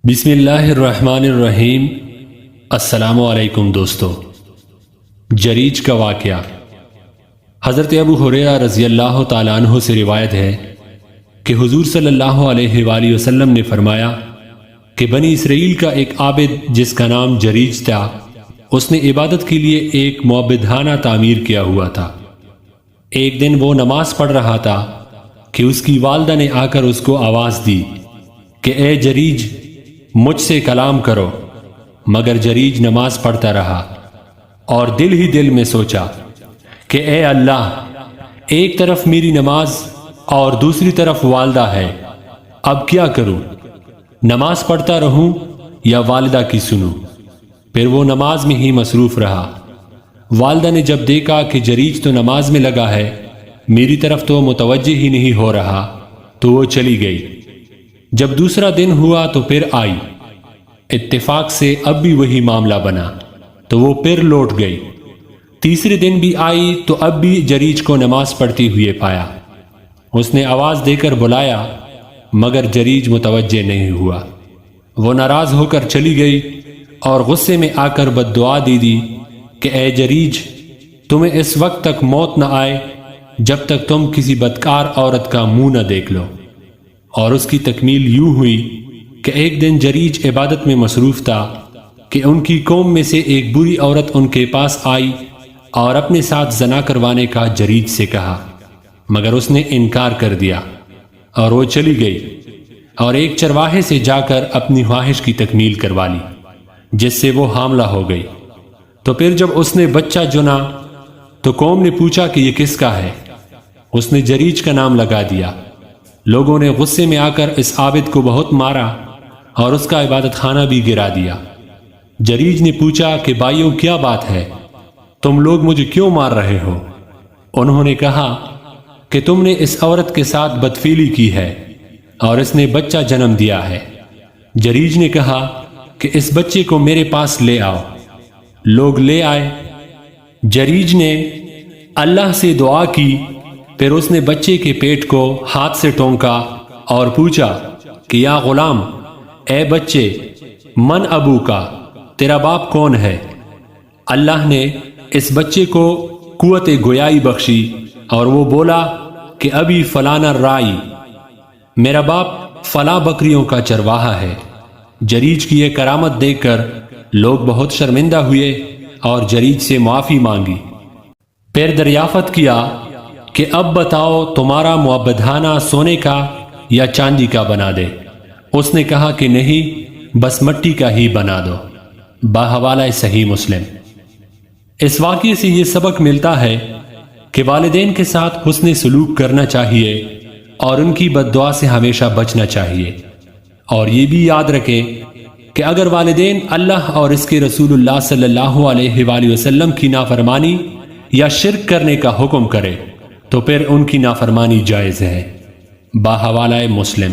بسم اللہ الرحمن الرحیم۔ السلام علیکم دوستو۔ جریج کا واقعہ۔ حضرت ابو ہریرہ رضی اللہ تعالیٰ عنہ سے روایت ہے کہ حضور صلی اللہ علیہ وآلہ وسلم نے فرمایا کہ بنی اسرائیل کا ایک عابد جس کا نام جریج تھا، اس نے عبادت کے لیے ایک معبدانہ تعمیر کیا ہوا تھا۔ ایک دن وہ نماز پڑھ رہا تھا کہ اس کی والدہ نے آ کر اس کو آواز دی کہ اے جریج، مجھ سے کلام کرو، مگر جریج نماز پڑھتا رہا اور دل ہی دل میں سوچا کہ اے اللہ، ایک طرف میری نماز اور دوسری طرف والدہ ہے، اب کیا کروں؟ نماز پڑھتا رہوں یا والدہ کی سنوں؟ پھر وہ نماز میں ہی مصروف رہا۔ والدہ نے جب دیکھا کہ جریج تو نماز میں لگا ہے، میری طرف تو متوجہ ہی نہیں ہو رہا، تو وہ چلی گئی۔ جب دوسرا دن ہوا تو پھر آئی، اتفاق سے اب بھی وہی معاملہ بنا تو وہ پھر لوٹ گئی۔ تیسرے دن بھی آئی تو اب بھی جریج کو نماز پڑھتی ہوئے پایا۔ اس نے آواز دے کر بلایا مگر جریج متوجہ نہیں ہوا۔ وہ ناراض ہو کر چلی گئی اور غصے میں آ کر بد دعا دی کہ اے جریج، تمہیں اس وقت تک موت نہ آئے جب تک تم کسی بدکار عورت کا منہ نہ دیکھ لو۔ اور اس کی تکمیل یوں ہوئی کہ ایک دن جریج عبادت میں مصروف تھا کہ ان کی قوم میں سے ایک بری عورت ان کے پاس آئی اور اپنے ساتھ زنا کروانے کا جریج سے کہا، مگر اس نے انکار کر دیا اور وہ چلی گئی اور ایک چرواہے سے جا کر اپنی خواہش کی تکمیل کروا لی، جس سے وہ حاملہ ہو گئی۔ تو پھر جب اس نے بچہ جنا تو قوم نے پوچھا کہ یہ کس کا ہے؟ اس نے جریج کا نام لگا دیا۔ لوگوں نے غصے میں آ کر اس عابد کو بہت مارا اور اس کا عبادت خانہ بھی گرا دیا۔ جریج نے پوچھا کہ بھائیوں، کیا بات ہے؟ تم لوگ مجھے کیوں مار رہے ہو؟ انہوں نے کہا کہ تم نے اس عورت کے ساتھ بدفعلی کی ہے اور اس نے بچہ جنم دیا ہے۔ جریج نے کہا کہ اس بچے کو میرے پاس لے آؤ۔ لوگ لے آئے۔ جریج نے اللہ سے دعا کی، پھر اس نے بچے کے پیٹ کو ہاتھ سے ٹونکا اور پوچھا کہ یا غلام، اے بچے، من ابو کا، تیرا باپ کون ہے؟ اللہ نے اس بچے کو قوت گویائی بخشی اور وہ بولا کہ ابھی فلانا رائی، میرا باپ فلاں بکریوں کا چرواہا ہے۔ جریج کی یہ کرامت دیکھ کر لوگ بہت شرمندہ ہوئے اور جریج سے معافی مانگی۔ پھر دریافت کیا کہ اب بتاؤ تمہارا معبدانہ سونے کا یا چاندی کا بنا دے؟ اس نے کہا کہ نہیں، بس مٹی کا ہی بنا دو۔ بحوالہ صحیح مسلم۔ اس واقعے سے یہ سبق ملتا ہے کہ والدین کے ساتھ حسن سلوک کرنا چاہیے اور ان کی بد دعا سے ہمیشہ بچنا چاہیے، اور یہ بھی یاد رکھیں کہ اگر والدین اللہ اور اس کے رسول اللہ صلی اللہ علیہ وآلہ وسلم کی نافرمانی یا شرک کرنے کا حکم کرے تو پھر ان کی نافرمانی جائز ہے۔ بحوالہ مسلم۔